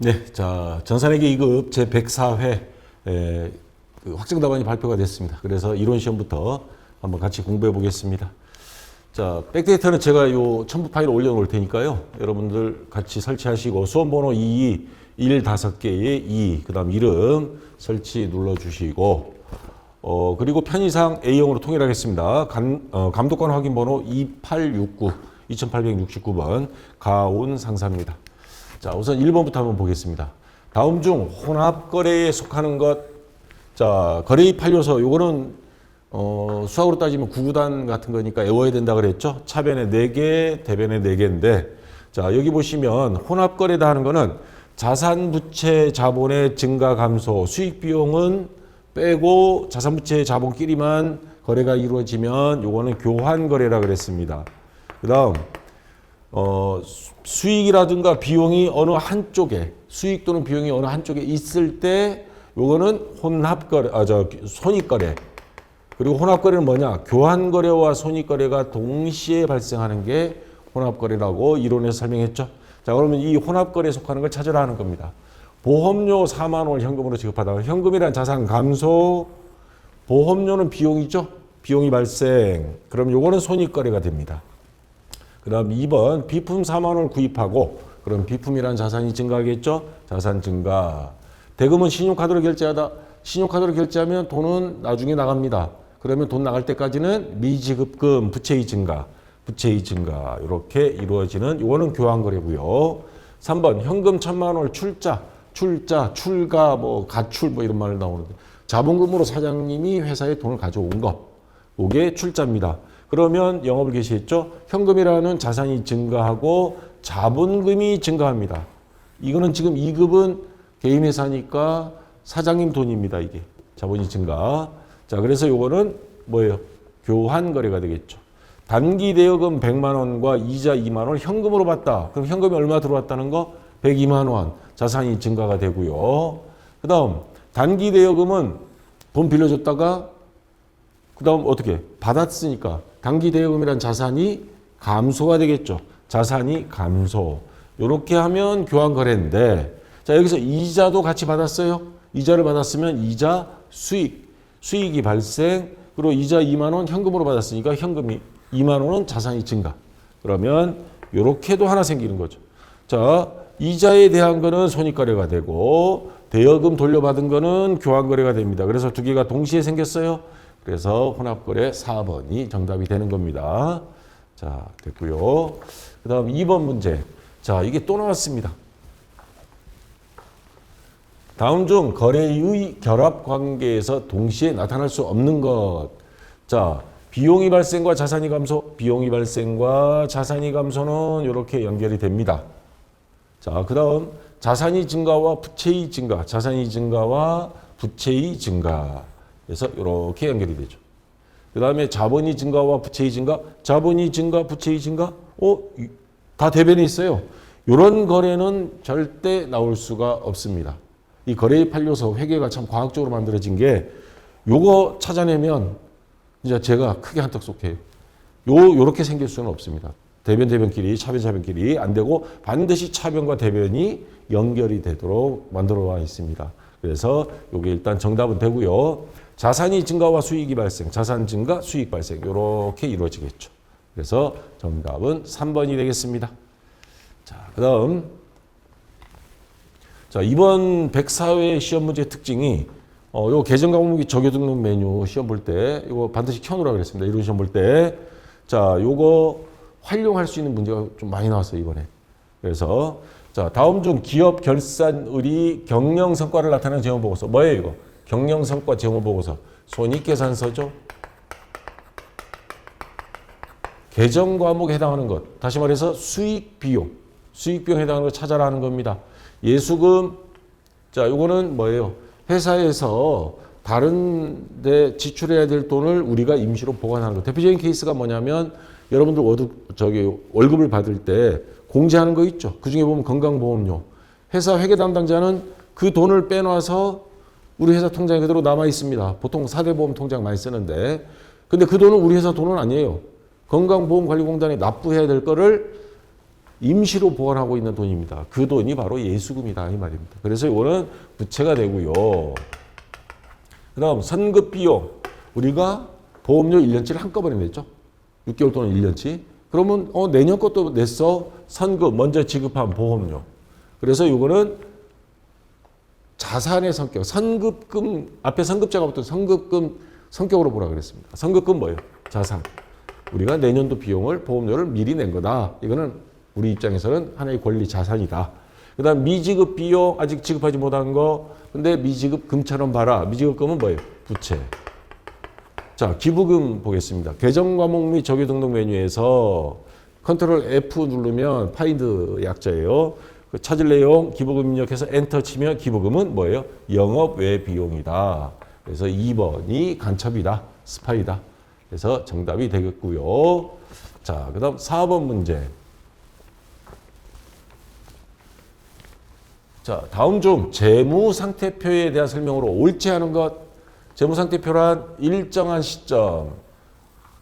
네, 자, 전산회계 2급 제104회 그 확정 답안이 발표가 됐습니다. 그래서 이론 시험부터 한번 같이 공부해 보겠습니다. 자, 백데이터는 제가 요 첨부 파일 올려놓을 테니까요. 여러분들 같이 설치하시고 수험번호 22, 1 5개의 2, 그 다음 이름 설치 눌러주시고 그리고 편의상 A형으로 통일하겠습니다. 감독관 확인번호 2869번 가온 상사입니다. 자, 우선 1번부터 한번 보겠습니다. 다음 중 혼합거래에 속하는 것. 자, 거래입 판료서. 요거는 수학으로 따지면 구구단 같은 거니까 외워야 된다 그랬죠. 차변에 4개, 대변에 4개인데, 자, 여기 보시면 혼합거래다 하는 거는 자산, 부채, 자본의 증가, 감소, 수익, 비용은 빼고 자산, 부채, 자본끼리만 거래가 이루어지면 요거는 교환거래라 그랬습니다. 그 다음 수익이라든가 비용이 어느 한쪽에, 수익 또는 비용이 어느 한쪽에 있을 때 요거는 혼합거래, 손익거래. 그리고 혼합거래는 뭐냐? 교환거래와 손익거래가 동시에 발생하는 게 혼합거래라고 이론에서 설명했죠. 자, 그러면 이 혼합거래에 속하는 걸 찾으라 하는 겁니다. 보험료 4만 원을 현금으로 지급하다가 현금이란 자산 감소, 보험료는 비용이죠. 비용이 발생. 그럼 요거는 손익거래가 됩니다. 그 다음 2번 비품 4만 원을 구입하고 그럼 비품이란 자산이 증가하겠죠. 자산 증가. 대금은 신용카드로 결제하다. 신용카드로 결제하면 돈은 나중에 나갑니다. 그러면 돈 나갈 때까지는 미지급금, 부채의 증가, 부채의 증가 이렇게 이루어지는 이거는 교환거래고요. 3번 현금 1,000만 원을 출자, 출가, 가출 이런 말 나오는데 자본금으로 사장님이 회사에 돈을 가져온 거, 이게 출자입니다. 그러면 영업을 개시했죠. 현금이라는 자산이 증가하고 자본금이 증가합니다. 이거는 지금 2급은 개인 회사니까 사장님 돈입니다. 이게 자본이 증가. 자, 그래서 요거는 뭐예요? 교환거래가 되겠죠. 단기 대여금 100만 원과 이자 2만 원을 현금으로 받다. 그럼 현금이 얼마 들어왔다는 거? 102만 원. 자산이 증가가 되고요. 그 다음 단기 대여금은 돈 빌려줬다가 그 다음 어떻게? 받았으니까 단기 대여금이란 자산이 감소가 되겠죠. 자산이 감소. 이렇게 하면 교환거래인데, 자, 여기서 이자도 같이 받았어요. 이자를 받았으면 이자 수익이 발생. 그리고 이자 2만 원 현금으로 받았으니까 현금이 2만 원은 자산이 증가. 그러면 이렇게도 하나 생기는 거죠. 자, 이자에 대한 거는 손익거래가 되고 대여금 돌려받은 거는 교환거래가 됩니다. 그래서 두 개가 동시에 생겼어요. 그래서 혼합거래 4번이 정답이 되는 겁니다. 자, 됐고요. 그 다음 2번 문제. 자, 이게 또 나왔습니다. 다음 중 거래의 결합관계에서 동시에 나타날 수 없는 것. 자, 비용이 발생과 자산이 감소. 비용이 발생과 자산이 감소는 이렇게 연결이 됩니다. 자, 그 다음 자산이 증가와 부채의 증가. 자산이 증가와 부채의 증가. 그래서 이렇게 연결이 되죠. 그 다음에 자본이 증가와 부채의 증가. 자본이 증가, 부채의 증가. 다 대변에 있어요. 이런 거래는 절대 나올 수가 없습니다. 이 거래의 판료서 회계가 참 과학적으로 만들어진 게 요거 찾아내면 이제 제가 크게 한턱 쏠게요. 요렇게 생길 수는 없습니다. 대변끼리, 차변끼리 안 되고 반드시 차변과 대변이 연결이 되도록 만들어 와 있습니다. 그래서 요게 일단 정답은 되고요. 자산이 증가와 수익이 발생, 자산 증가, 수익 발생 요렇게 이루어지겠죠. 그래서 정답은 3번이 되겠습니다. 자, 그 다음 자, 이번 104회 시험 문제 특징이 요 계정 과목이 적용 등록 메뉴 시험 볼 때 이거 반드시 켜놓으라 그랬습니다. 이런 시험 볼 때. 자, 요거 활용할 수 있는 문제가 좀 많이 나왔어요, 이번에. 그래서 자, 다음 중 기업 결산을이 경영 성과를 나타내는 재무 보고서. 뭐예요, 이거? 경영 성과 재무 보고서. 손익 계산서죠. 계정 과목에 해당하는 것. 다시 말해서 수익 비용에 해당하는 걸 찾아라 하는 겁니다. 예수금. 자, 요거는 뭐예요? 회사에서 다른 데 지출해야 될 돈을 우리가 임시로 보관하는 거. 대표적인 케이스가 뭐냐면 여러분들 월급을 받을 때 공제하는 거 있죠. 그중에 보면 건강보험료. 회사 회계 담당자는 그 돈을 빼놔서 우리 회사 통장에 그대로 남아 있습니다. 보통 4대 보험 통장 많이 쓰는데, 근데 그 돈은 우리 회사 돈은 아니에요. 건강보험관리공단에 납부해야 될 거를 임시로 보관하고 있는 돈입니다. 그 돈이 바로 예수금이다 이 말입니다. 그래서 이거는 부채가 되고요. 그 다음 선급 비용. 우리가 보험료 1년치를 한꺼번에 냈죠. 6개월 또는 1년치. 그러면 내년 것도 냈어. 선급 먼저 지급한 보험료. 그래서 이거는 자산의 성격. 선급금 앞에 선급자가 붙은 선급금 성격으로 보라 그랬습니다. 선급금 뭐예요? 자산. 우리가 내년도 비용을 보험료를 미리 낸 거다. 이거는 우리 입장에서는 하나의 권리 자산이다. 그 다음 미지급 비용 아직 지급하지 못한 거. 근데 미지급 금처럼 봐라. 미지급금은 뭐예요? 부채. 자, 기부금 보겠습니다. 계정 과목 및 적유 등록 메뉴에서 컨트롤 F 누르면 파인드 약자예요. 그 찾을 내용 기부금 입력해서 엔터 치면 기부금은 뭐예요? 영업 외 비용이다. 그래서 2번이 간첩이다. 스파이다. 그래서 정답이 되겠고요. 자, 그 다음 4번 문제. 자, 다음 중 재무상태표에 대한 설명으로 옳지 않은 것. 재무상태표란 일정한 시점,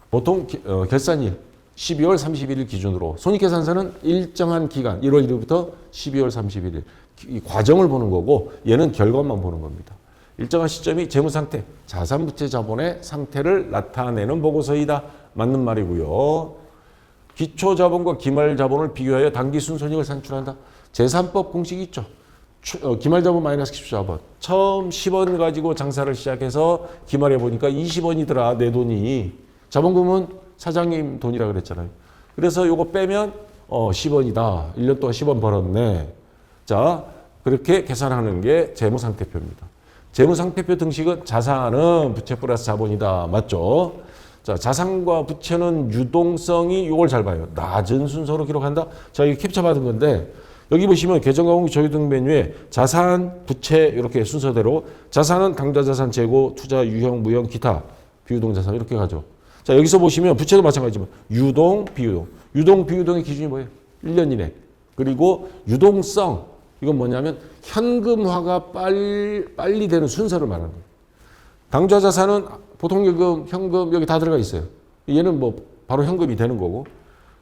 보통 결산일 12월 31일 기준으로 손익계산서는 일정한 기간 1월 1일부터 12월 31일 이 과정을 보는 거고 얘는 결과만 보는 겁니다. 일정한 시점이 재무상태, 자산부채 자본의 상태를 나타내는 보고서이다. 맞는 말이고요. 기초자본과 기말자본을 비교하여 당기순손익을 산출한다. 재산법 공식이 있죠. 기말자본 마이너스 기초자본. 처음 10원 가지고 장사를 시작해서 기말해 보니까 20원이더라 내 돈이. 자본금은 사장님 돈이라 그랬잖아요. 그래서 요거 빼면 10원이다. 1년 동안 10원 벌었네. 자, 그렇게 계산하는 게 재무상태표입니다. 재무상태표 등식은 자산은 부채 플러스 자본이다. 맞죠? 자, 자산과 부채는 유동성이 요걸 잘 봐요. 낮은 순서로 기록한다. 자, 이거 캡처 받은 건데 여기 보시면 계정과목 적유 등 메뉴에 자산, 부채 이렇게 순서대로 자산은 당좌자산, 재고, 투자, 유형, 무형, 기타, 비유동자산 이렇게 가죠. 자, 여기서 보시면 부채도 마찬가지지만 유동, 비유동. 유동, 비유동의 기준이 뭐예요? 1년 이내. 그리고 유동성. 이건 뭐냐면 현금화가 빨리 되는 순서를 말하는 거예요. 당좌자산은 보통예금, 현금 여기 다 들어가 있어요. 얘는 뭐 바로 현금이 되는 거고.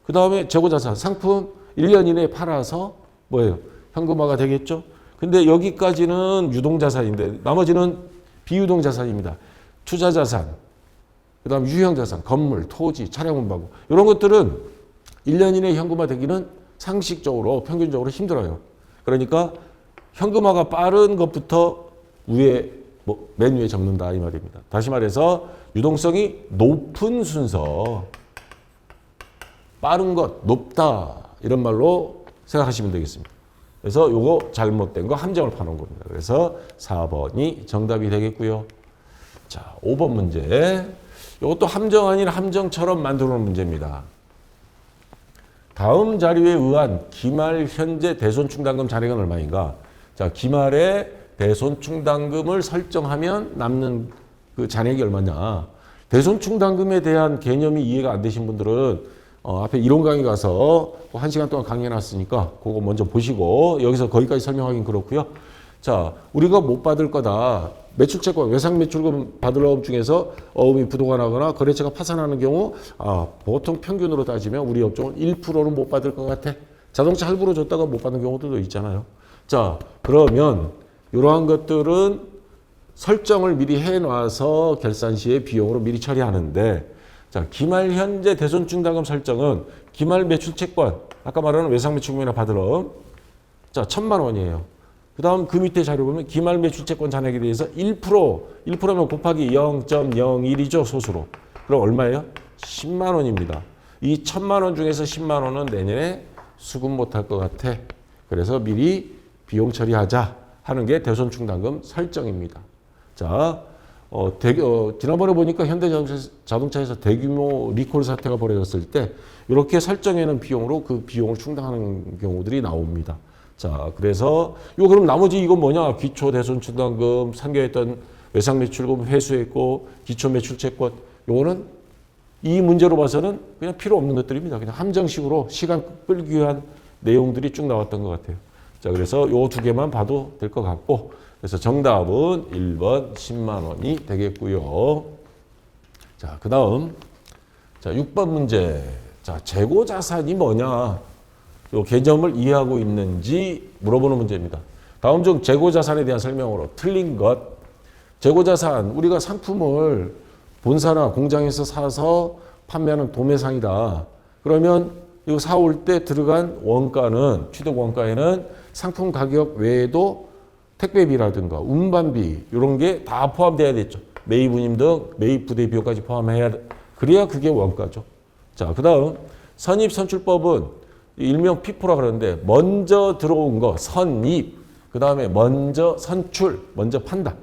그 다음에 재고자산, 상품 1년 이내에 팔아서 뭐예요? 현금화가 되겠죠? 근데 여기까지는 유동자산인데 나머지는 비유동자산입니다. 투자자산, 그 다음 유형자산, 건물, 토지, 차량 운반부 이런 것들은 1년 이내에 현금화 되기는 상식적으로 평균적으로 힘들어요. 그러니까 현금화가 빠른 것부터 위에 맨 위에 적는다 이 말입니다. 다시 말해서 유동성이 높은 순서, 빠른 것, 높다 이런 말로 생각하시면 되겠습니다. 그래서 요거 잘못된 거 함정을 파는 겁니다. 그래서 4번이 정답이 되겠고요. 자, 5번 문제. 이것도 함정 아닌 함정처럼 만들어 놓은 문제입니다. 다음 자료에 의한 기말 현재 대손충당금 잔액은 얼마인가? 자, 기말에 대손충당금을 설정하면 남는 그 잔액이 얼마냐? 대손충당금에 대한 개념이 이해가 안 되신 분들은 앞에 이론 강의 가서 1시간 동안 강의해놨으니까 그거 먼저 보시고 여기서 거기까지 설명하긴 그렇고요. 자, 우리가 못 받을 거다. 매출채권, 외상매출금 받을 어업 중에서 어업이 부도가 거래처가 파산하는 경우 보통 평균으로 따지면 우리 업종은 1%는 못 받을 것 같아. 자동차 할부로 줬다가 못 받는 경우도 있잖아요. 자, 그러면 이러한 것들은 설정을 미리 해놔서 결산 시에 비용으로 미리 처리하는데 자, 기말 현재 대손충당금 설정은 기말 매출채권, 아까 말하는 외상매출금이나 받을 어업, 자, 1,000만 원이에요. 그 다음 그 밑에 자료 보면 기말 매출채권 잔액에 대해서 1%면 곱하기 0.01이죠, 소수로. 그럼 얼마예요? 10만 원입니다. 이 1,000만 원 중에서 10만 원은 내년에 수급 못할 것 같아. 그래서 미리 비용 처리하자 하는 게 대손충당금 설정입니다. 자, 지난번에 보니까 현대자동차에서 대규모 리콜 사태가 벌어졌을 때 이렇게 설정해놓은 비용으로 그 비용을 충당하는 경우들이 나옵니다. 자, 그래서 그럼 나머지 이건 뭐냐? 기초 대손충당금, 상계했던 외상매출금 회수했고 기초 매출채권 요거는 이 문제로 봐서는 그냥 필요 없는 것들입니다. 그냥 함정식으로 시간 끌기 위한 내용들이 쭉 나왔던 것 같아요. 자, 그래서 요 두 개만 봐도 될 것 같고 그래서 정답은 1번 10만 원이 되겠고요. 자, 그 다음 자 6번 문제. 자, 재고자산이 뭐냐? 요 개념을 이해하고 있는지 물어보는 문제입니다. 다음 중 재고자산에 대한 설명으로 틀린 것. 재고자산, 우리가 상품을 본사나 공장에서 사서 판매하는 도매상이다. 그러면 이거 사올 때 들어간 원가는, 취득 원가에는 상품 가격 외에도 택배비라든가 운반비 이런 게 다 포함돼야 되죠. 매입 운임 등 매입 부대 비용까지 포함해야 돼. 그래야 그게 원가죠. 자, 그다음 선입 선출법은 일명 피포라 그러는데 먼저 들어온 거 선입, 그다음에 먼저 선출, 먼저 판다.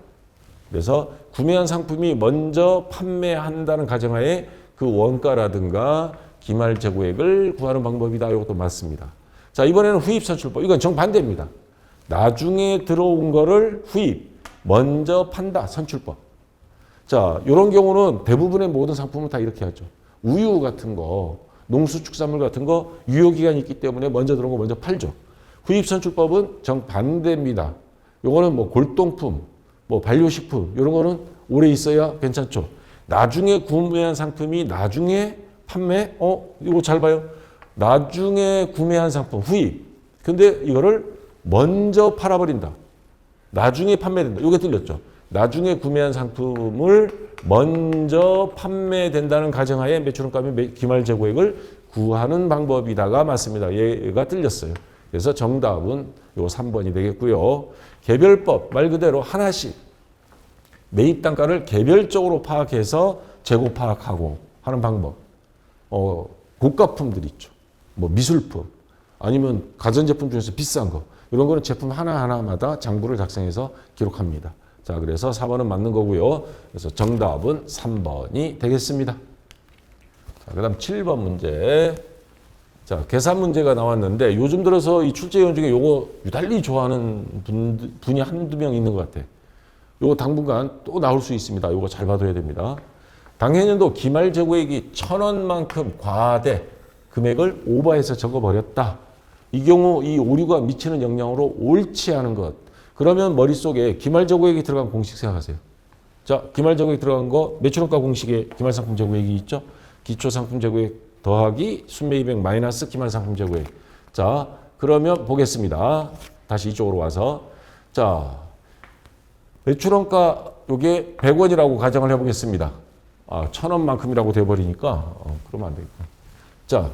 그래서 구매한 상품이 먼저 판매한다는 가정하에 그 원가라든가 기말 재고액을 구하는 방법이다. 이것도 맞습니다. 자, 이번에는 후입 선출법. 이건 정반대입니다. 나중에 들어온 거를 후입, 먼저 판다. 선출법. 자, 이런 경우는 대부분의 모든 상품은 다 이렇게 하죠. 우유 같은 거, 농수축산물 같은 거 유효기간이 있기 때문에 먼저 들어온 거 먼저 팔죠. 후입 선출법은 정반대입니다. 요거는 뭐 골동품, 뭐 반려식품 이런 거는 오래 있어야 괜찮죠. 나중에 구매한 상품이 나중에 판매, 이거 잘 봐요. 나중에 구매한 상품 후입. 근데 이거를 먼저 팔아버린다. 나중에 판매된다. 이게 틀렸죠. 나중에 구매한 상품을 먼저 판매된다는 가정하에 매출원가 기말 재고액을 구하는 방법이다가 맞습니다. 얘가 틀렸어요. 그래서 정답은 요 3번이 되겠고요. 개별법 말 그대로 하나씩 매입 단가를 개별적으로 파악해서 재고 파악하고 하는 방법. 고가품들 있죠. 뭐 미술품 아니면 가전제품 중에서 비싼 거 이런 거는 제품 하나하나마다 장부를 작성해서 기록합니다. 자, 그래서 4번은 맞는 거고요. 그래서 정답은 3번이 되겠습니다. 자, 그다음 7번 문제. 자, 계산 문제가 나왔는데 요즘 들어서 이 출제위원 중에 요거 유달리 좋아하는 분이 한두 명 있는 것 같아. 요거 당분간 또 나올 수 있습니다. 요거 잘 봐둬야 됩니다. 당해년도 기말 재고액이 1,000원만큼 과대 금액을 오버해서 적어버렸다. 이 경우 이 오류가 미치는 영향으로 옳지 않은 것. 그러면 머릿속에 기말 재고액이 들어간 공식 생각하세요. 자, 기말 재고액 들어간 거 매출원가 공식에 기말 상품 재고액이 있죠. 기초 상품 재고액 더하기 순매입액 마이너스 기말 상품 재고액. 자, 그러면 보겠습니다. 다시 이쪽으로 와서. 자, 매출원가 요게 100원이라고 가정을 해보겠습니다. 1,000원만큼이라고 돼버리니까 그러면 안 되겠다. 자,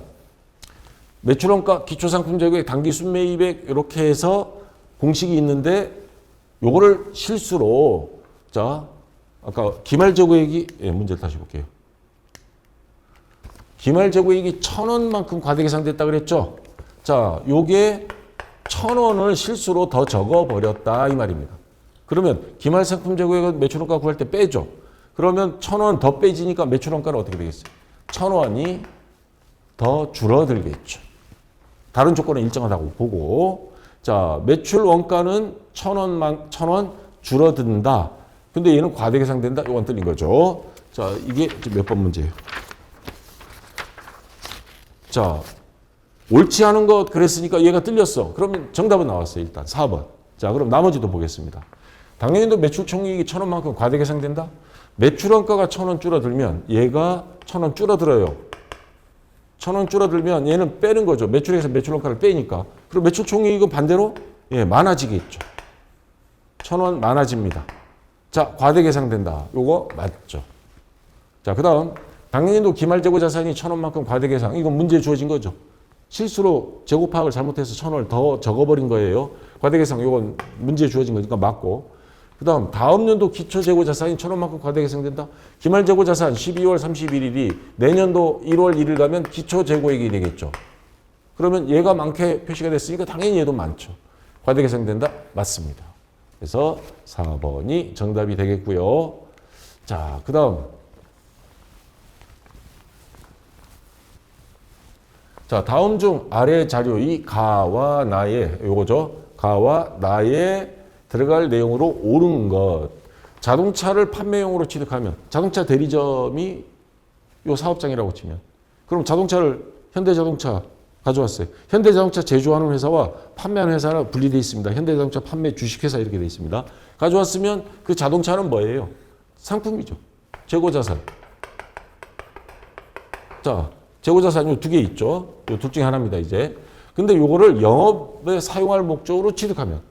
매출원가 기초상품 재고액 당기 순매입액 이렇게 해서 공식이 있는데 요거를 실수로 자 아까 기말 재고액이 문제를 다시 볼게요. 기말 재고액이 1,000원만큼 과대 계산됐다 그랬죠. 자, 요게 1,000원을 실수로 더 적어 버렸다 이 말입니다. 그러면 기말 상품 재고액은 매출원가 구할 때 빼죠. 그러면 1,000원 더 빼지니까 매출원가는 어떻게 되겠어요? 1,000원이 더 줄어들겠죠. 다른 조건은 일정하다고 보고. 자, 매출 원가는 1,000원 줄어든다. 근데 얘는 과대 계산된다. 이건 틀린 거죠. 자, 이게 몇 번 문제예요? 자, 옳지 않은 것 그랬으니까 얘가 틀렸어. 그러면 정답은 나왔어요. 일단 4번. 자, 그럼 나머지도 보겠습니다. 당연히도 매출 총이익이 1,000원만큼 과대 계산된다. 매출원가가 1,000원 줄어들면 얘가 1,000원 줄어들어요. 1,000원 줄어들면 얘는 빼는 거죠. 매출에서 매출원가를 빼니까. 그리고 매출 총이익은 반대로 많아지겠죠. 1,000원 많아집니다. 자, 과대 계산된다. 요거 맞죠. 자, 그다음 당연히도 기말 재고 자산이 1,000원만큼 과대 계산. 이건 문제에 주어진 거죠. 실수로 재고 파악을 잘못해서 1,000원을 더 적어버린 거예요. 과대 계산 요건 문제에 주어진 거니까 맞고. 그다음 다음 연도 기초 재고 자산이 1,000원만큼 과대 계산된다. 기말 재고 자산 12월 31일이 내년도 1월 1일 가면 기초 재고액이 되겠죠. 그러면 얘가 많게 표시가 됐으니까 당연히 얘도 많죠. 과대 계산된다? 맞습니다. 그래서 4번이 정답이 되겠고요. 자, 그다음 자, 다음 중 아래 자료 이 가와 나의 요거죠. 가와 나의 들어갈 내용으로 옳은 것. 자동차를 판매용으로 취득하면 자동차 대리점이 요 사업장이라고 치면 그럼 자동차를 현대자동차 가져왔어요. 현대자동차 제조하는 회사와 판매하는 회사는 분리되어 있습니다. 현대자동차 판매 주식회사 이렇게 되어 있습니다. 가져왔으면 그 자동차는 뭐예요? 상품이죠. 재고자산. 자, 재고자산이 두 개 있죠. 요 둘 중에 하나입니다. 이제 근데 요거를 영업에 사용할 목적으로 취득하면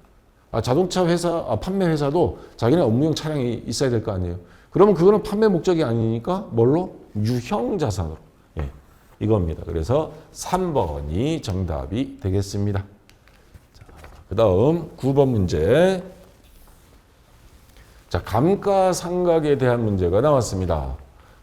자동차 회사, 판매 회사도 자기네 업무용 차량이 있어야 될 거 아니에요. 그러면 그거는 판매 목적이 아니니까 뭘로? 유형 자산으로. 예, 이겁니다. 그래서 3번이 정답이 되겠습니다. 자, 그다음 9번 문제. 자, 감가상각에 대한 문제가 나왔습니다.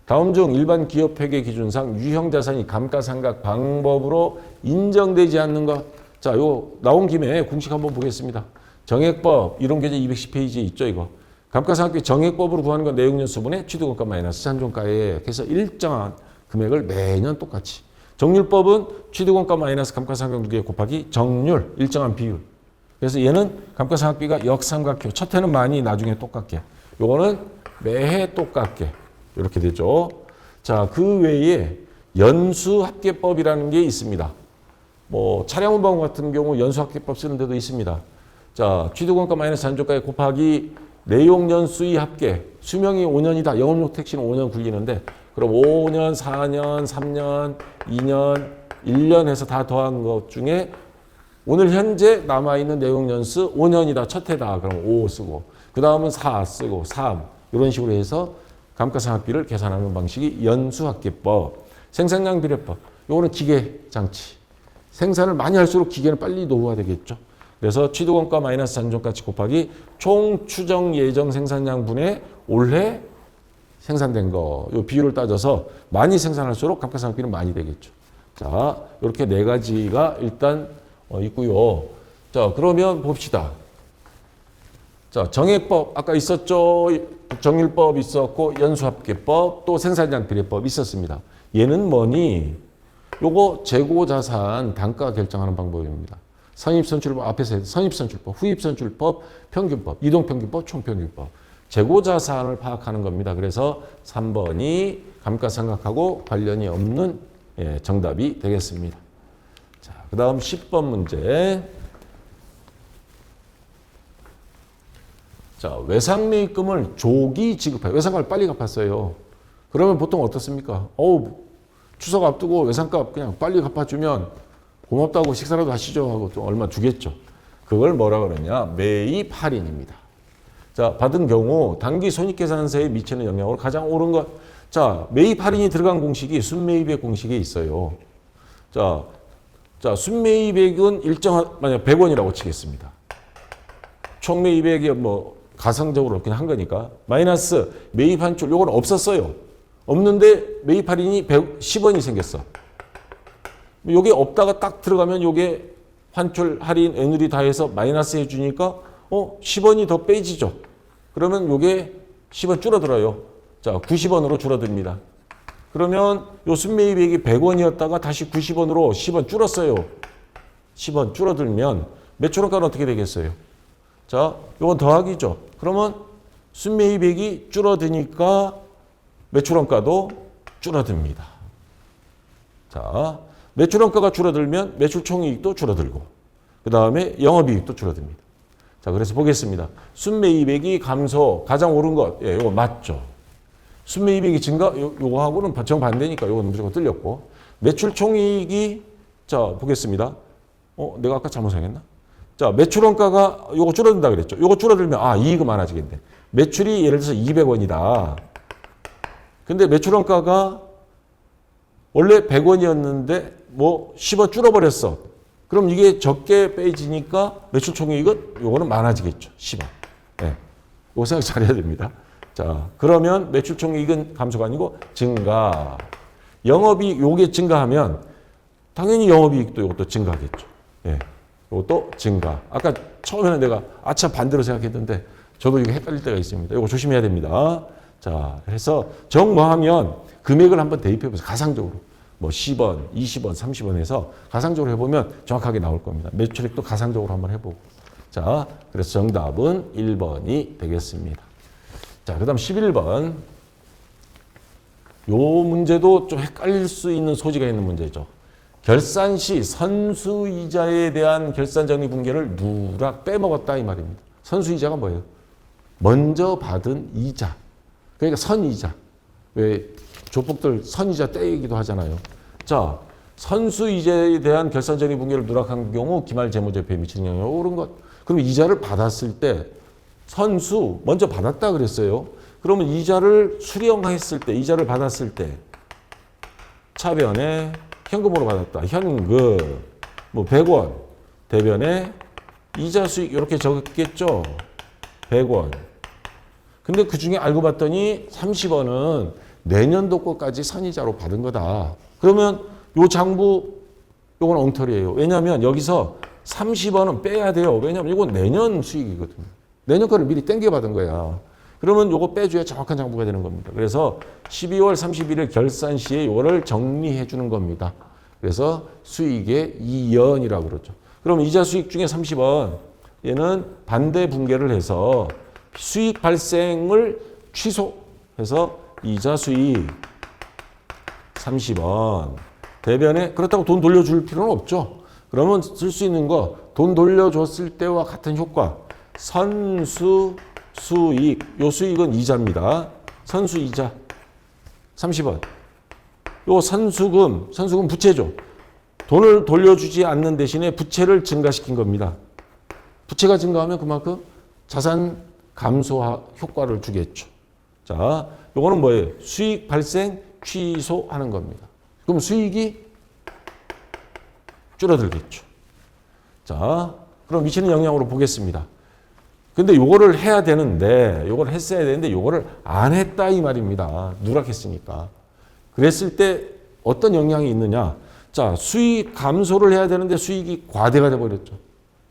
다음 중 일반 기업 회계 기준상 유형 자산이 감가상각 방법으로 인정되지 않는 것. 자, 요 나온 김에 공식 한번 보겠습니다. 정액법 이론계제 210페이지 있죠, 이거. 감가상각비 정액법으로 구하는 건 내용연수분의 취득원가 마이너스 찬존가에 그래서 일정한 금액을 매년 똑같이. 정률법은 취득원가 마이너스 감가상각 두개 곱하기 정률 일정한 비율. 그래서 얘는 감가상각비가 역삼각형. 첫 해는 많이 나중에 똑같게. 요거는 매해 똑같게. 이렇게 되죠. 자, 그 외에 연수합계법이라는 게 있습니다. 뭐 차량운반 같은 경우 연수합계법 쓰는 데도 있습니다. 자, 취득원가 마이너스 잔존가에 곱하기 내용연수의 합계. 수명이 5년이다. 영업용 택시는 5년 굴리는데 그럼 5년, 4년, 3년, 2년, 1년 해서 다 더한 것 중에 오늘 현재 남아있는 내용연수 5년이다. 첫 해다. 그럼 5 쓰고 그 다음은 4 쓰고 3 이런 식으로 해서 감가상각비를 계산하는 방식이 연수합계법. 생산량 비례법. 요거는 기계장치. 생산을 많이 할수록 기계는 빨리 노후화되겠죠. 그래서 취득원가 마이너스 잔존가치 곱하기 총 추정 예정 생산량 분의 올해 생산된 거. 요 비율을 따져서 많이 생산할수록 감가상각비는 많이 되겠죠. 자, 이렇게 네 가지가 일단 있고요. 자, 그러면 봅시다. 자, 정액법 아까 있었죠. 정률법 있었고 연수합계법 또 생산량 비례법 있었습니다. 얘는 뭐니? 요거 재고자산 단가 결정하는 방법입니다. 선입선출법 앞에서 선입선출법, 후입선출법, 평균법, 이동평균법, 총평균법. 재고자산을 파악하는 겁니다. 그래서 3번이 감가상각하고 관련이 없는 정답이 되겠습니다. 자, 그 다음 10번 문제. 자, 외상매입금을 조기 지급해요. 외상값을 빨리 갚았어요. 그러면 보통 어떻습니까? 추석 앞두고 외상값 그냥 빨리 갚아주면 고맙다고 식사라도 하시죠 하고 또 얼마 주겠죠. 그걸 뭐라 그러냐? 매입 할인입니다. 자, 받은 경우 단기 손익계산서에 미치는 영향으로 가장 옳은 것. 자, 매입 할인이 들어간 공식이 순매입액 공식에 있어요. 자, 순매입액은 만약 100원이라고 치겠습니다. 총매입액이 뭐 가상적으로 그냥 한 거니까 마이너스 매입 한출 요건 없었어요. 없는데 매입 할인이 10원이 생겼어. 요게 없다가 딱 들어가면 요게 환출 할인 애누리 다 해서 마이너스 해주니까 10원이 더 빼지죠. 그러면 요게 10원 줄어들어요. 자, 90원으로 줄어듭니다. 그러면 요 순매입액이 100원이었다가 다시 90원으로 10원 줄었어요. 10원 줄어들면 매출원가는 어떻게 되겠어요? 자, 요건 더하기죠. 그러면 순매입액이 줄어드니까 매출원가도 줄어듭니다. 자, 매출원가가 줄어들면 매출총이익도 줄어들고 그 다음에 영업이익도 줄어듭니다. 자, 그래서 보겠습니다. 순매입액이 감소, 가장 옳은 것, 요거 맞죠. 순매입액이 증가, 요거하고는 정반대니까 요거는 무조건 틀렸고 매출총이익이 자, 보겠습니다. 내가 아까 잘못 생각했나? 자, 매출원가가 요거 줄어든다 그랬죠. 요거 줄어들면 이익은 많아지겠네. 매출이 예를 들어서 200원이다. 근데 매출원가가 원래 100원이었는데 뭐 10원 줄어버렸어. 그럼 이게 적게 빼지니까 매출총이익은 요거는 많아지겠죠. 10원. 네. 요거 생각 잘해야 됩니다. 자, 그러면 매출총이익은 감소가 아니고 증가. 영업이익 요게 증가하면 당연히 영업이익도 요것도 증가하겠죠. 예. 이것도 증가. 아까 처음에는 내가 아차 반대로 생각했는데 저도 이거 헷갈릴 때가 있습니다. 이거 조심해야 됩니다. 자, 그래서 정모하면 금액을 한번 대입해 보세요. 가상적으로. 뭐 10원, 20원, 30원 해서 가상적으로 해보면 정확하게 나올 겁니다. 매출액도 가상적으로 한번 해보고. 자, 그래서 정답은 1번이 되겠습니다. 자, 그 다음 11번. 요 문제도 좀 헷갈릴 수 있는 소지가 있는 문제죠. 결산 시 선수이자에 대한 결산정리분계를 누락 빼먹었다 이 말입니다. 선수이자가 뭐예요? 먼저 받은 이자. 그러니까 선이자. 왜 조폭들 선이자 떼기도 하잖아요. 자, 선수 이자에 대한 결산적인 붕괴를 누락한 경우 기말 재무제표에 미치는 영향이 옳은 것. 그럼 이자를 받았을 때 선수 먼저 받았다 그랬어요. 그러면 이자를 수령했을 때, 이자를 받았을 때 차변에 현금으로 받았다. 현금 뭐 100원 대변에 이자 수익 이렇게 적었겠죠. 100원. 근데 그중에 알고 봤더니 30원은 내년도 거까지 선이자로 받은 거다. 그러면 요 장부 요건 엉터리예요. 왜냐하면 여기서 30원은 빼야 돼요. 왜냐하면 이건 내년 수익이거든요. 내년 거를 미리 땡겨 받은 거야. 그러면 요거 빼줘야 정확한 장부가 되는 겁니다. 그래서 12월 31일 결산 시에 요거를 정리해 주는 겁니다. 그래서 수익의 2연이라고 그러죠. 그럼 이자 수익 중에 30원 얘는 반대 분계를 해서 수익 발생을 취소해서 이자 수익 30원 대변에 그렇다고 돈 돌려줄 필요는 없죠. 그러면 쓸 수 있는 거 돈 돌려줬을 때와 같은 효과 선수 수익 요 수익은 이자입니다. 선수 이자 30원 요 선수금 부채죠. 돈을 돌려주지 않는 대신에 부채를 증가시킨 겁니다. 부채가 증가하면 그만큼 자산 감소 효과를 주겠죠. 자, 요거는 뭐예요? 수익 발생 취소하는 겁니다. 그럼 수익이 줄어들겠죠. 자, 그럼 미치는 영향으로 보겠습니다. 근데 요거를 해야 되는데, 요걸 했어야 되는데, 요거를 안 했다 이 말입니다. 누락했으니까. 그랬을 때 어떤 영향이 있느냐? 자, 수익 감소를 해야 되는데 수익이 과대가 돼버렸죠.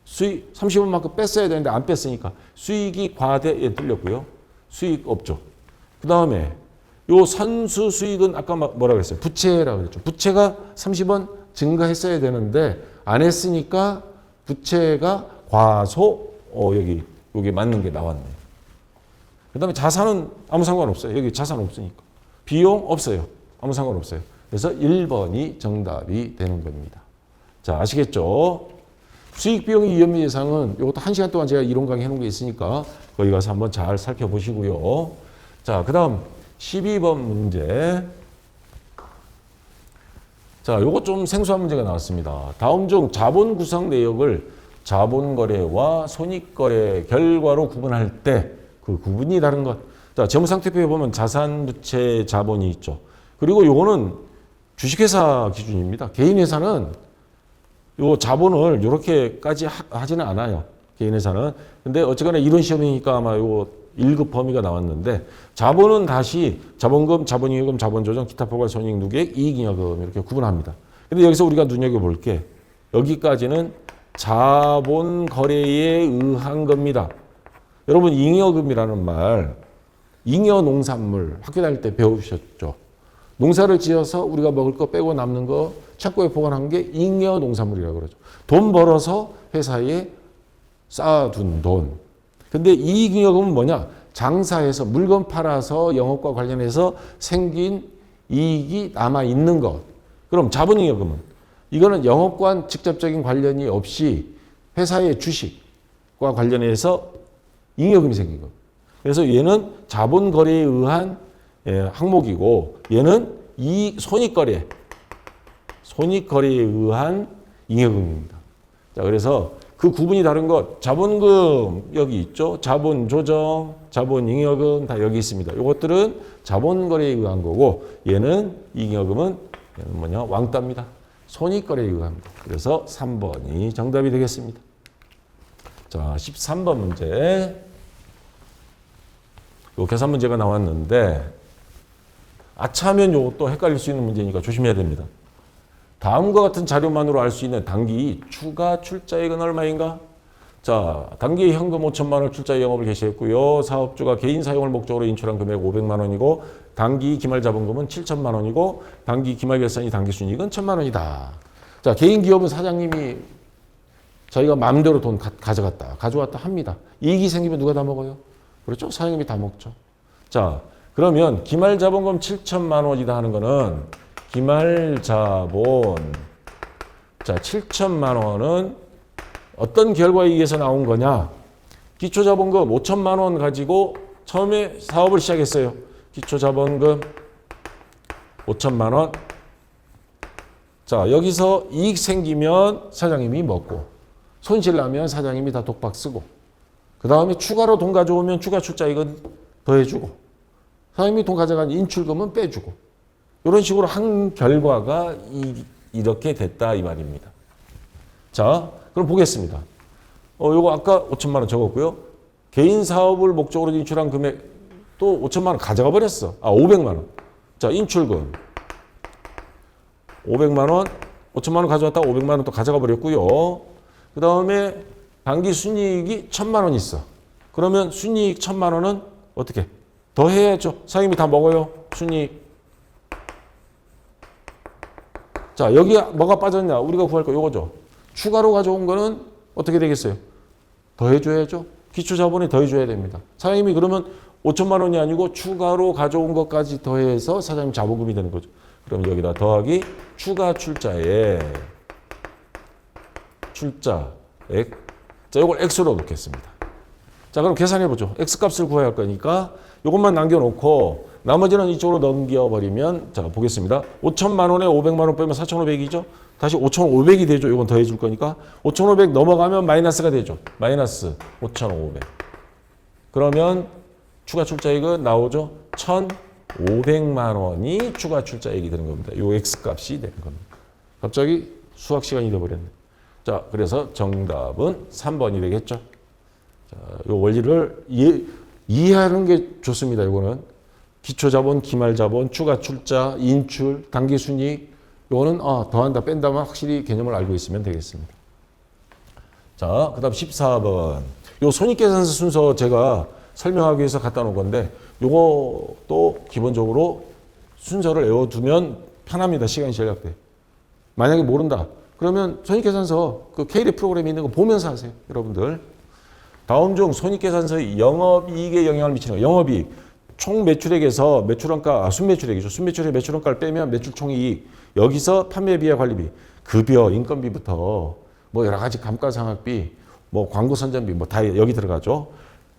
수익 30원만큼 뺐어야 되는데 안 뺐으니까 수익이 과대에 들렸고요. 수익 없죠. 그 다음에 요 선수 수익은 아까 뭐라 그랬어요? 부채라고 그랬죠. 부채가 30원 증가했어야 되는데 안 했으니까 부채가 과소 여기 맞는 게 나왔네요. 그 다음에 자산은 아무 상관없어요. 여기 자산 없으니까. 비용 없어요. 아무 상관없어요. 그래서 1번이 정답이 되는 겁니다. 자, 아시겠죠? 수익 비용의 위험 예상은 이것도 1시간 동안 제가 이론 강의 해놓은 게 있으니까 거기 가서 한번 잘 살펴보시고요. 자, 그 다음 12번 문제. 자, 요거 좀 생소한 문제가 나왔습니다. 다음 중 자본 구성 내역을 자본 거래와 손익 거래 결과로 구분할 때 그 구분이 다른 것. 자, 재무상태표에 보면 자산, 부채, 자본이 있죠. 그리고 요거는 주식회사 기준입니다. 개인회사는 요 자본을 이렇게까지 하지는 않아요. 개인회사는. 근데 어쨌거나 이론 시험이니까 아마 요 1급 범위가 나왔는데 자본은 다시 자본금, 자본잉여금, 자본조정, 기타 포괄 손익 누계액, 이익잉여금 이렇게 구분합니다. 근데 여기서 우리가 눈여겨볼 게 여기까지는 자본 거래에 의한 겁니다. 여러분 잉여금이라는 말, 잉여 농산물 학교 다닐 때 배우셨죠? 농사를 지어서 우리가 먹을 거 빼고 남는 거 창고에 보관한 게 잉여 농산물이라고 그러죠. 돈 벌어서 회사에 쌓아둔 돈. 근데 이익잉여금은 뭐냐? 장사해서 물건 팔아서 영업과 관련해서 생긴 이익이 남아있는 것. 그럼 자본잉여금은 이거는 영업과 직접적인 관련이 없이 회사의 주식과 관련해서 잉여금이 생긴 것. 그래서 얘는 자본거래에 의한 항목이고 얘는 손익거래에 의한 잉여금입니다. 자, 그래서 그 구분이 다른 것, 자본금 여기 있죠. 자본조정, 자본잉여금 다 여기 있습니다. 이것들은 자본거래에 의한 거고 얘는 잉여금은 뭐냐? 왕따입니다. 손익거래에 의합니다. 그래서 3번이 정답이 되겠습니다. 자, 13번 문제. 요 계산 문제가 나왔는데 아차하면 요것도 헷갈릴 수 있는 문제니까 조심해야 됩니다. 다음과 같은 자료만으로 알 수 있는 당기 추가 출자액은 얼마인가? 자, 당기 현금 5천만 원 출자 영업을 개시했고요. 사업주가 개인 사용을 목적으로 인출한 금액 500만 원이고 당기 기말 자본금은 7천만 원이고 당기 기말 결산이 당기 순이익은 1천만 원이다. 자, 개인 기업은 사장님이 저희가 마음대로 돈 가져왔다 합니다. 이익이 생기면 누가 다 먹어요? 그렇죠? 사장님이 다 먹죠. 자, 그러면 기말 자본금 7천만 원이다 하는 거는 기말 자본. 자, 7천만 원은 어떤 결과에 의해서 나온 거냐? 기초 자본금 5천만 원 가지고 처음에 사업을 시작했어요. 기초 자본금 5천만 원. 자, 여기서 이익 생기면 사장님이 먹고 손실 나면 사장님이 다 독박 쓰고 그 다음에 추가로 돈 가져오면 추가 출자이익은 더해주고 사장님이 돈 가져간 인출금은 빼주고 이런 식으로 한 결과가 이렇게 됐다 이 말입니다. 자, 그럼 보겠습니다. 요거 아까 5천만 원 적었고요. 개인 사업을 목적으로 인출한 금액 또 5천만 원 가져가 버렸어. 500만 원. 자, 인출금 500만 원, 5천만 원 가져왔다가 500만 원 또 가져가 버렸고요. 그 다음에 당기 순이익이 1,000만 원 있어. 그러면 순이익 1,000만 원은 어떻게? 더 해야죠. 사장님이 다 먹어요. 순이익. 자, 여기 뭐가 빠졌냐? 우리가 구할 거 요거죠. 추가로 가져온 거는 어떻게 되겠어요? 더 해줘야죠. 기초자본에 더 해줘야 됩니다. 사장님이 그러면 5천만 원이 아니고 추가로 가져온 것까지 더해서 사장님 자본금이 되는 거죠. 그럼 여기다 더하기 추가 출자액. 출자액. 자, 이걸 X로 놓겠습니다. 자, 그럼 계산해보죠. X값을 구해야 할 거니까 이것만 남겨놓고 나머지는 이쪽으로 넘겨버리면 자, 보겠습니다. 5천만 원에 500만 원 빼면 4,500이죠. 다시 5,500이 되죠. 이건 더해줄 거니까 5,500 넘어가면 마이너스가 되죠. 마이너스 5,500. 그러면 추가 출자액은 나오죠. 1,500만 원이 추가 출자액이 되는 겁니다. 요 X값이 되는 겁니다. 갑자기 수학 시간이 돼버렸네. 자, 그래서 정답은 3번이 되겠죠. 자, 요 원리를 이해하는 게 좋습니다. 이거는 기초자본, 기말자본, 추가 출자, 인출, 당기순이익 요거는 더한다, 뺀다만 확실히 개념을 알고 있으면 되겠습니다. 자, 그 다음 14번. 요 손익계산서 순서 제가 설명하기 위해서 갖다 놓은 건데 요것도 기본적으로 순서를 외워두면 편합니다. 시간이 절약돼. 만약에 모른다. 그러면 손익계산서 그 K랩 프로그램에 있는 거 보면서 하세요. 여러분들. 다음 중 손익계산서의 영업이익에 영향을 미치는 거. 영업이익. 총 매출액에서 매출원가, 순매출액이죠. 순매출액 매출원가를 빼면 매출 총이익. 여기서 판매비와 관리비, 급여, 인건비부터 뭐 여러 가지 감가상각비, 뭐 광고선전비 뭐 다 여기 들어가죠.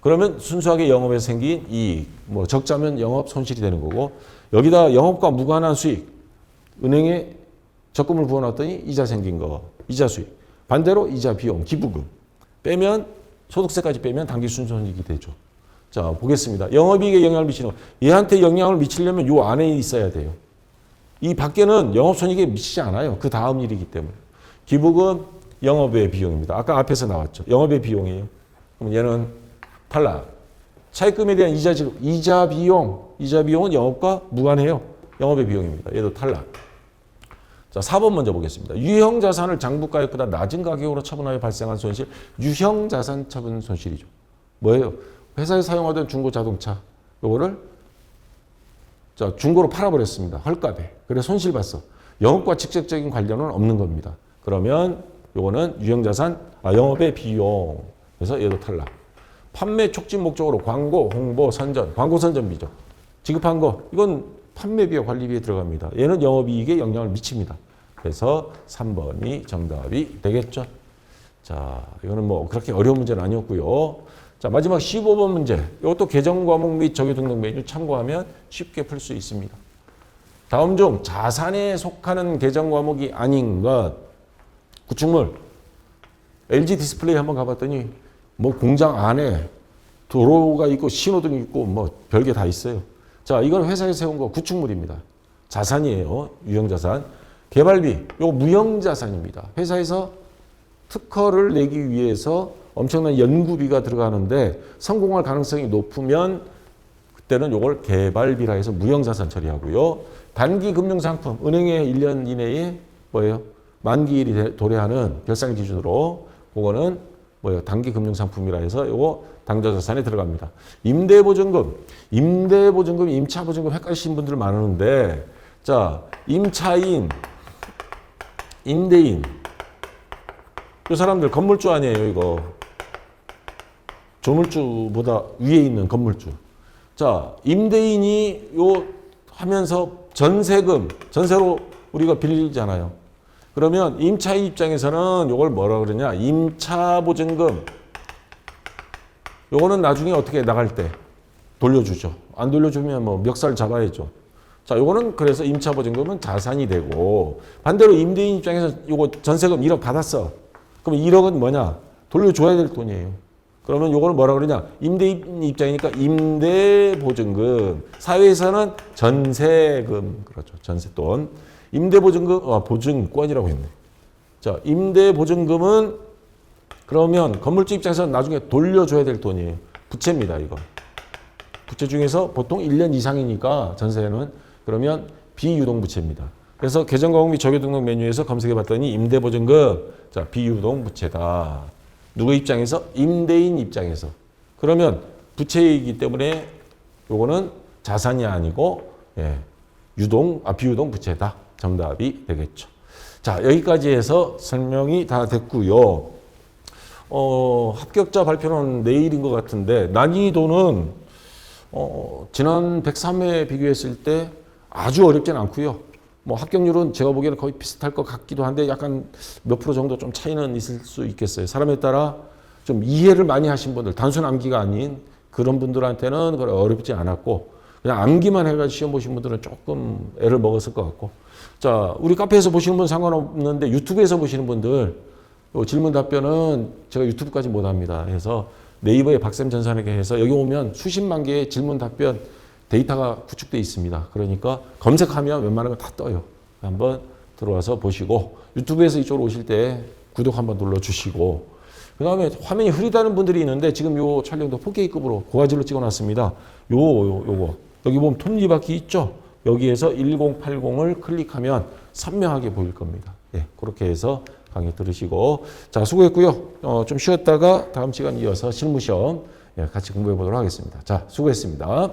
그러면 순수하게 영업에서 생긴 이익, 뭐 적자면 영업 손실이 되는 거고 여기다 영업과 무관한 수익, 은행에 적금을 부어놨더니 이자 생긴 거, 이자 수익. 반대로 이자 비용, 기부금 빼면 소득세까지 빼면 당기순손익이 되죠. 자, 보겠습니다. 영업이익에 영향을 미치는 거. 얘한테 영향을 미치려면 요 안에 있어야 돼요. 이 밖에는 영업손익에 미치지 않아요. 그 다음 일이기 때문에. 기부금, 영업외 비용입니다. 아까 앞에서 나왔죠. 영업외 비용이에요. 그럼 얘는 탈락. 차입금에 대한 이자 비용은 영업과 무관해요. 영업외 비용입니다. 얘도 탈락. 자, 4번 먼저 보겠습니다. 유형자산을 장부가액보다 낮은 가격으로 처분하여 발생한 손실, 유형자산 처분 손실이죠. 뭐예요? 회사에 사용하던 중고 자동차, 요거를 자, 중고로 팔아버렸습니다. 헐값에. 그래 손실 봤어. 영업과 직접적인 관련은 없는 겁니다. 그러면 요거는 유형자산, 영업의 비용. 그래서 얘도 탈락. 판매 촉진 목적으로 광고, 홍보, 선전, 광고 선전비죠. 지급한 거, 이건 판매비와 관리비에 들어갑니다. 얘는 영업이익에 영향을 미칩니다. 그래서 3번이 정답이 되겠죠. 자, 이거는 뭐 그렇게 어려운 문제는 아니었고요. 자, 마지막 15번 문제. 이것도 개정 과목 및 정의 등록 메뉴 참고하면 쉽게 풀 수 있습니다. 다음 중 자산에 속하는 개정 과목이 아닌 것. 구축물. LG 디스플레이 한번 가봤더니 뭐 공장 안에 도로가 있고 신호등이 있고 뭐 별게 다 있어요. 자, 이건 회사에 세운 거 구축물입니다. 자산이에요. 유형자산. 개발비. 이거 무형자산입니다. 회사에서 특허를 내기 위해서 엄청난 연구비가 들어가는데 성공할 가능성이 높으면 그때는 이걸 개발비라 해서 무형자산 처리하고요. 단기 금융상품, 은행에 1년 이내에 뭐예요? 만기일이 도래하는 결산 기준으로 그거는 뭐예요? 단기 금융상품이라 해서 이거 당좌자산에 들어갑니다. 임대보증금, 임차보증금 헷갈리시는 분들 많은데 자, 임차인, 임대인 이 사람들 건물주 아니에요, 이거. 조물주보다 위에 있는 건물주. 자, 임대인이 요 하면서 전세금, 전세로 우리가 빌리잖아요. 그러면 임차인 입장에서는 요걸 뭐라 그러냐? 임차보증금. 요거는 나중에 어떻게 나갈 때 돌려주죠. 안 돌려주면 뭐 멱살 잡아야죠. 자, 요거는 그래서 임차보증금은 자산이 되고 반대로 임대인 입장에서 요거 전세금 1억 받았어. 그럼 1억은 뭐냐? 돌려줘야 될 돈이에요. 그러면 요거는 뭐라 그러냐? 임대인 입장이니까 임대보증금. 사회에서는 전세금, 그렇죠. 전세돈. 임대보증금, 보증권이라고 했네. 자, 임대보증금은 그러면 건물주 입장에서는 나중에 돌려줘야 될 돈이에요. 부채입니다, 이거. 부채 중에서 보통 1년 이상이니까 전세는 그러면 비유동부채입니다. 그래서 개정가공비 조교등록 메뉴에서 검색해 봤더니 임대보증금, 자, 비유동부채다. 누구 입장에서? 임대인 입장에서. 그러면 부채이기 때문에 요거는 자산이 아니고 비유동 부채다. 정답이 되겠죠. 자, 여기까지 해서 설명이 다 됐고요. 합격자 발표는 내일인 것 같은데 난이도는 지난 103회 비교했을 때 아주 어렵진 않고요. 뭐 합격률은 제가 보기에는 거의 비슷할 것 같기도 한데 약간 몇 프로 정도 좀 차이는 있을 수 있겠어요. 사람에 따라 좀 이해를 많이 하신 분들, 단순 암기가 아닌 그런 분들한테는 어렵지 않았고 그냥 암기만 해가지고 시험 보신 분들은 조금 애를 먹었을 것 같고. 자, 우리 카페에서 보시는 분 상관없는데 유튜브에서 보시는 분들 질문 답변은 제가 유튜브까지 못합니다. 그래서 네이버에 박쌤 전산에게 해서 여기 오면 수십만 개의 질문 답변 데이터가 구축되어 있습니다. 그러니까 검색하면 웬만한 거 다 떠요. 한번 들어와서 보시고 유튜브에서 이쪽으로 오실 때 구독 한번 눌러주시고 그 다음에 화면이 흐리다는 분들이 있는데 지금 요 촬영도 4K급으로 고화질로 찍어놨습니다. 요거 여기 보면 톱니바퀴 있죠? 여기에서 1080을 클릭하면 선명하게 보일 겁니다. 예, 그렇게 해서 강의 들으시고 자 수고했고요. 좀 쉬었다가 다음 시간 이어서 실무시험 같이 공부해 보도록 하겠습니다. 자 수고했습니다.